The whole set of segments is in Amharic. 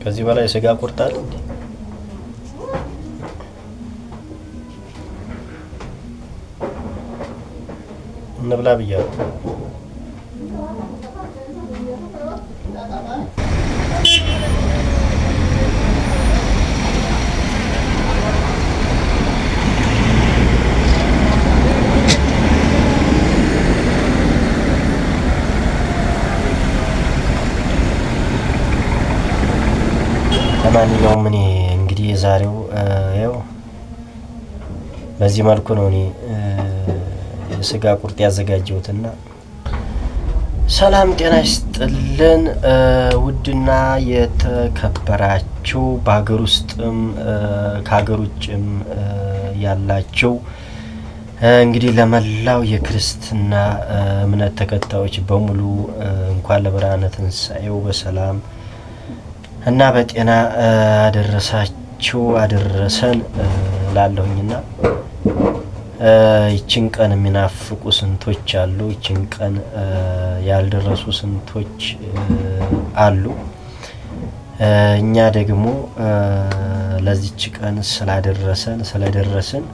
ከዚህ በላይ ስጋ ቁርጣል እንብላ ብያለሁ። ለማንኛውም እኔ እንግዲህ ዛሬው ያው በዚህ መልኩ ነው እኔ ስጋ ቁርጥ ያዘጋጀሁትና ሰላም ጤና ይስጥልን ውድና የተከበራችሁ በሀገር ውስጥም ከሀገር ውጭም ያላችሁ እንግዲህ ለመላው የክርስትና እምነት ተከታዮች በሙሉ እንኳን ለብርሃነ ትንሣኤው በሰላም እና በጤና አደረሳችሁ አደረሰን ላለሁኝና ይችን ቀን የሚናፍቁ ስንቶች አሉ። ይችን ቀን ያልደረሱ ስንቶች አሉ። እኛ ደግሞ ለዚች ቀን ስለደረስን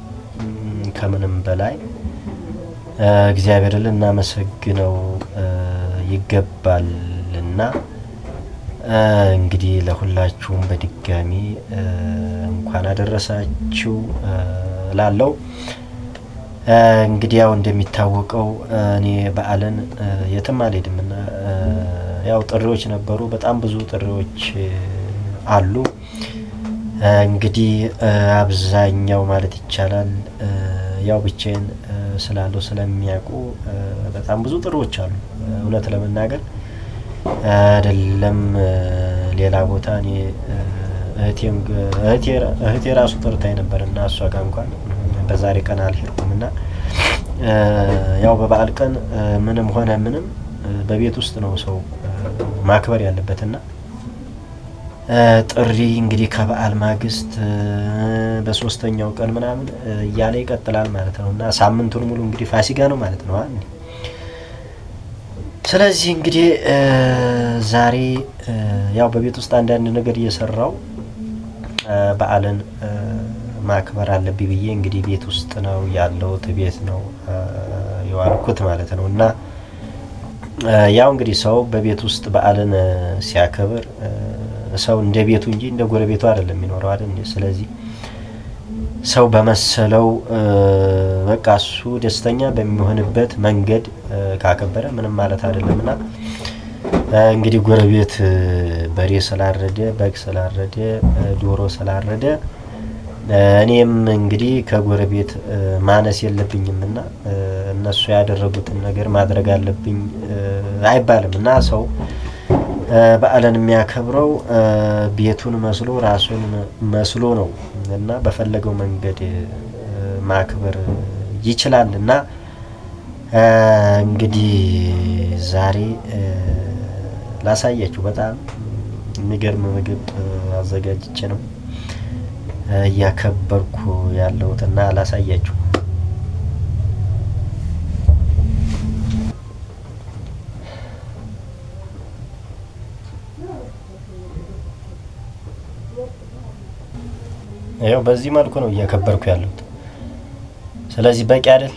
ከምንም በላይ እግዚአብሔርን ልናመሰግነው ይገባልና እንግዲህ ለሁላችሁም በድጋሚ እንኳን አደረሳችሁ ላለው እንግዲህ ያው እንደሚታወቀው እኔ በዓልን የትም አልሄድምና ያው ጥሪዎች ነበሩ። በጣም ብዙ ጥሪዎች አሉ። እንግዲህ አብዛኛው ማለት ይቻላል ያው ብቻዬን ስላለው ስለሚያውቁ በጣም ብዙ ጥሪዎች አሉ። እውነት ለመናገር አይደለም ሌላ ቦታ እኔ እህቴ ራሱ ጠርታኝ ነበርና እሷ ጋር እንኳን በዛሬ ቀን አልሄድኩምና ያው በበዓል ቀን ምንም ሆነ ምንም በቤት ውስጥ ነው ሰው ማክበር ያለበትና ጥሪ እንግዲህ ከበዓል ማግስት በሶስተኛው ቀን ምናምን እያለ ይቀጥላል ማለት ነውና ሳምንቱን ሙሉ እንግዲህ ፋሲካ ነው ማለት ነው። ስለዚህ እንግዲህ ዛሬ ያው በቤት ውስጥ አንዳንድ ነገር እየሰራው በዓልን ማክበር አለብኝ ብዬ እንግዲህ ቤት ውስጥ ነው ያለሁት። ቤት ነው የዋልኩት ማለት ነው። እና ያው እንግዲህ ሰው በቤት ውስጥ በዓልን ሲያከብር ሰው እንደ ቤቱ እንጂ እንደ ጎረቤቱ አይደለም የሚኖረው አይደል? ስለዚህ ሰው በመሰለው በቃ እሱ ደስተኛ በሚሆንበት መንገድ ካከበረ ምንም ማለት አይደለምና እንግዲህ ጎረቤት በሬ ስላረደ በግ ስላረደ ዶሮ ስላረደ እኔም እንግዲህ ከጎረቤት ማነስ የለብኝምና እነሱ ያደረጉትን ነገር ማድረግ አለብኝ አይባልምና ሰው በዓልን የሚያከብረው ቤቱን መስሎ ራሱን መስሎ ነው እና በፈለገው መንገድ ማክበር ይችላልና እንግዲህ ዛሬ ላሳያችሁ በጣም የሚገርም ምግብ አዘጋጅቼ ነው እያከበርኩ ያለሁትና ላሳያችሁ። ያው በዚህ መልኩ ነው እያከበርኩ ያለሁት። ስለዚህ በቂ አይደል?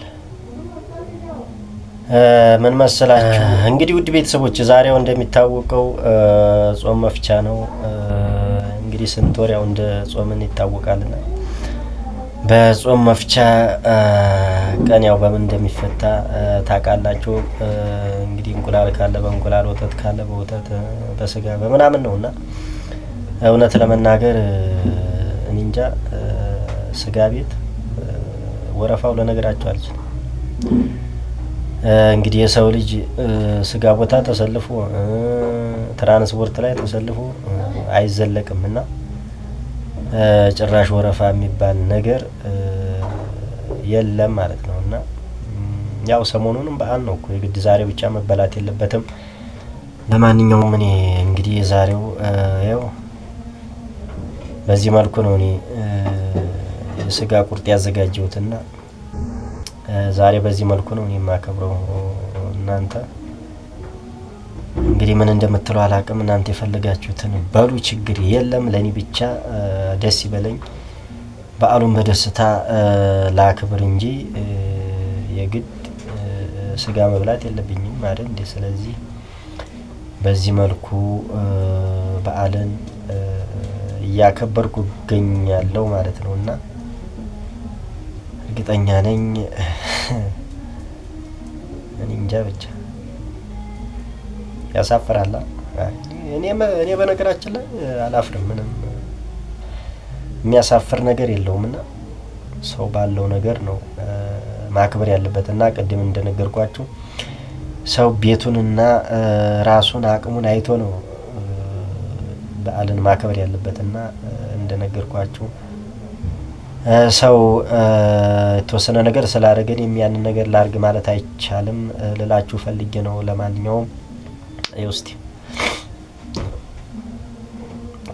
ምን መሰላችሁ እንግዲህ ውድ ቤተሰቦች ዛሬው እንደሚታወቀው ጾም መፍቻ ነው። እንግዲህ ስንት ወር ያው እንደ ጾምን ይታወቃልና በጾም መፍቻ ቀን ያው በምን እንደሚፈታ ታውቃላችሁ። እንግዲህ እንቁላል ካለ በእንቁላል፣ ወተት ካለ በወተት፣ በስጋ በምናምን ነውና እውነት ለመናገር እኔ እንጃ ስጋ ቤት ወረፋው ለነገራችሁ አልችልም። እንግዲህ የሰው ልጅ ስጋ ቦታ ተሰልፎ ትራንስፖርት ላይ ተሰልፎ አይዘለቅምና ጭራሽ ወረፋ የሚባል ነገር የለም ማለት ነውና ያው ሰሞኑንም በዓል ነው እኮ የግድ ዛሬ ብቻ መበላት የለበትም። ለማንኛውም እኔ እንግዲህ ዛሬው ያው በዚህ መልኩ ነው እኔ ስጋ ቁርጥ ያዘጋጀሁትና ዛሬ በዚህ መልኩ ነው እኔ የማከብረው። እናንተ እንግዲህ ምን እንደምትሉ አላቅም። እናንተ የፈለጋችሁትን በሉ፣ ችግር የለም። ለኔ ብቻ ደስ ይበለኝ፣ በዓሉን በደስታ ላክብር እንጂ የግድ ስጋ መብላት የለብኝም አይደል እንዴ? ስለዚህ በዚህ መልኩ በዓልን እያከበርኩ እገኛለሁ ማለት ነውና እርግጠኛ ነኝ እኔ እንጃ ብቻ ያሳፍራል። እኔ በነገራችን ላይ አላፍርም፣ ምንም የሚያሳፍር ነገር የለውምና ሰው ባለው ነገር ነው ማክበር ያለበትና ቅድም እንደነገርኳችሁ ሰው ቤቱንና ራሱን አቅሙን አይቶ ነው በዓልን ማክበር ያለበትና እንደነገርኳችሁ ሰው የተወሰነ ነገር ስላደረገን የሚያንን ነገር ላርግ ማለት አይቻልም ልላችሁ ፈልጌ ነው። ለማንኛውም እስቲ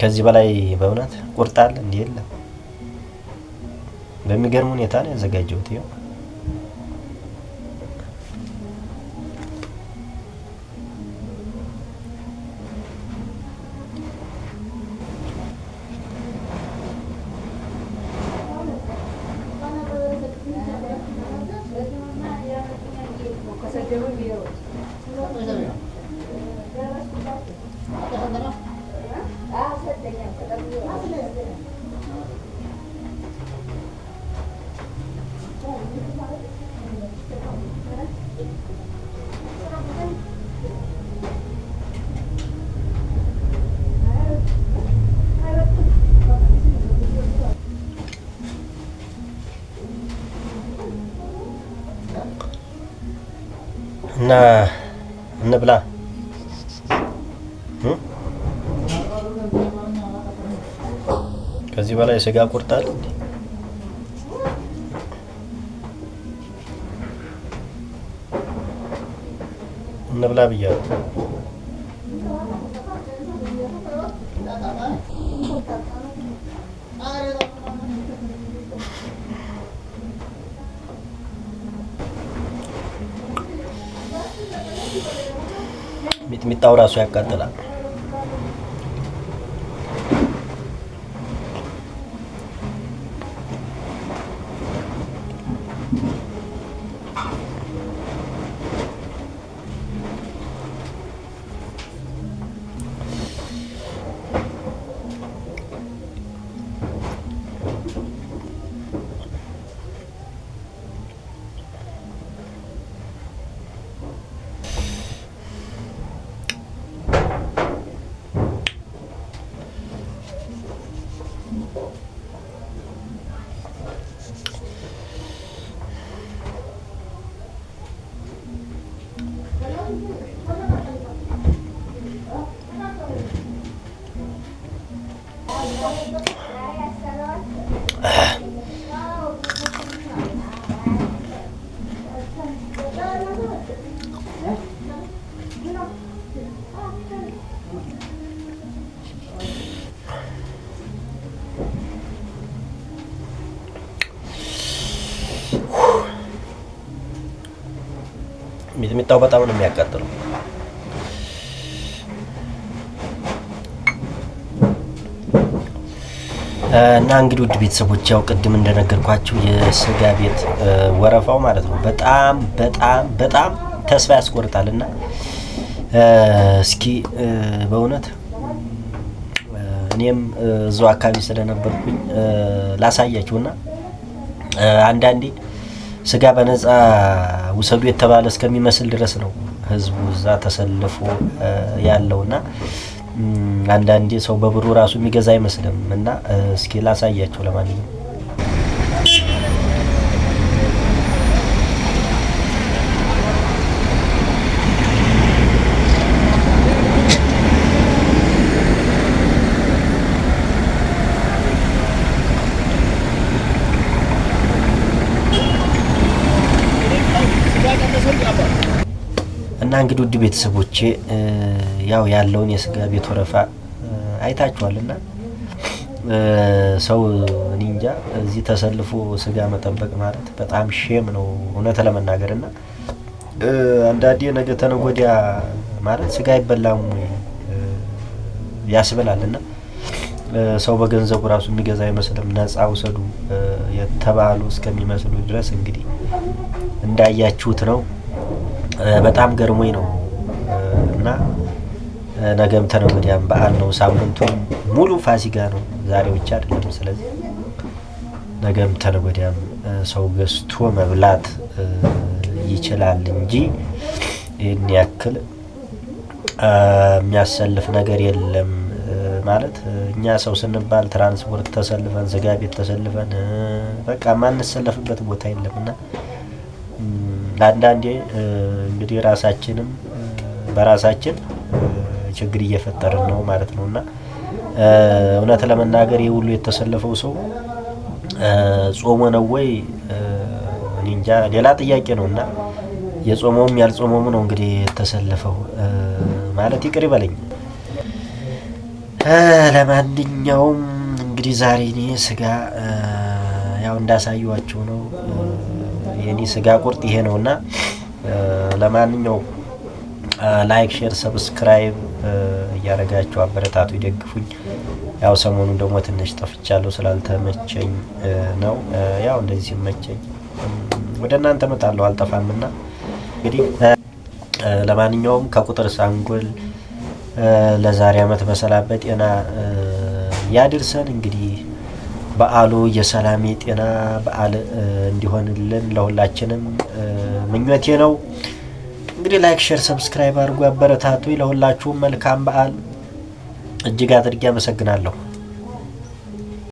ከዚህ በላይ በእውነት ቁርጣል እንዴ የለም። በሚገርም ሁኔታ ነው ያዘጋጀሁት። ይሄ እና እንብላ ከዚህ በላይ ስጋ ቁርጣል እንዴ? እንብላ ብያለሁ። ሚጥሚጣው ራሱ ያቃጥላል። ሚጥሚጣው በጣም ነው የሚያቃጥለው። እና እንግዲህ ውድ ቤተሰቦች ያው ቅድም እንደነገርኳችሁ የስጋ ቤት ወረፋው ማለት ነው በጣም በጣም በጣም ተስፋ ያስቆርጣልና እስኪ በእውነት እኔም እዛው አካባቢ ስለነበርኩኝ ላሳያችሁና አንዳንዴ ስጋ በነፃ ውሰዱ የተባለ እስከሚመስል ድረስ ነው ህዝቡ እዛ ተሰልፎ ያለውና አንዳንዴ ሰው በብሩ ራሱ የሚገዛ አይመስልም። እና እስኪ ላሳያችሁ ለማንኛውም እና እንግዲህ ውድ ቤተሰቦቼ ያው ያለውን የስጋ ቤት ወረፋ አይታችኋልና ሰው እንጃ እዚህ ተሰልፎ ስጋ መጠበቅ ማለት በጣም ሼም ነው እውነት ለመናገርና አንዳንዴ ነገ ተነገ ወዲያ ማለት ስጋ አይበላም ያስብላልና ሰው በገንዘቡ ራሱ የሚገዛ አይመስልም። ነፃ ውሰዱ የተባሉ እስከሚመስሉ ድረስ እንግዲህ እንዳያችሁት ነው። በጣም ገርሞኝ ነው እና ነገም ተነገ ወዲያም በዓል ነው። ሳምንቱን ሙሉ ፋሲካ ነው፣ ዛሬ ብቻ አይደለም። ስለዚህ ነገም ተነገ ወዲያም ሰው ገዝቶ መብላት ይችላል እንጂ ይህን ያክል የሚያሰልፍ ነገር የለም። ማለት እኛ ሰው ስንባል ትራንስፖርት ተሰልፈን ስጋ ቤት ተሰልፈን በቃ ማንሰለፍበት ቦታ የለምና አንዳንዴ እንግዲህ ራሳችንም በራሳችን ችግር እየፈጠርን ነው ማለት ነውና እውነት ለመናገር ይሄ ሁሉ የተሰለፈው ሰው ጾሞ ነው ወይ እኔ እንጃ ሌላ ጥያቄ ነውና የጾመውም ያልጾመውም ነው እንግዲህ የተሰለፈው ማለት ይቅር ይበለኝ። ለማንኛውም እንግዲህ ዛሬ እኔ ስጋ ያው እንዳሳየዋችሁ ነው። የኔ ስጋ ቁርጥ ይሄ ነውና ለማንኛውም ላይክ፣ ሼር፣ ሰብስክራይብ እያደረጋችሁ አበረታቱ፣ ይደግፉኝ። ያው ሰሞኑን ደግሞ ትንሽ ጠፍቻለሁ ስላልተመቸኝ ነው። ያው እንደዚህ ሲመቸኝ ወደ እናንተ መጣለሁ አልጠፋምና እንግዲህ ለማንኛውም ከቁጥር ሳንጎል ለዛሬ አመት በሰላም በጤና ያድርሰን። እንግዲህ በዓሉ የሰላም የጤና በዓል እንዲሆንልን ለሁላችንም ምኞቴ ነው። እንግዲህ ላይክ፣ ሼር፣ ሰብስክራይብ አድርጉ፣ አበረታቱ። ለሁላችሁም መልካም በዓል እጅግ አድርጌ አመሰግናለሁ።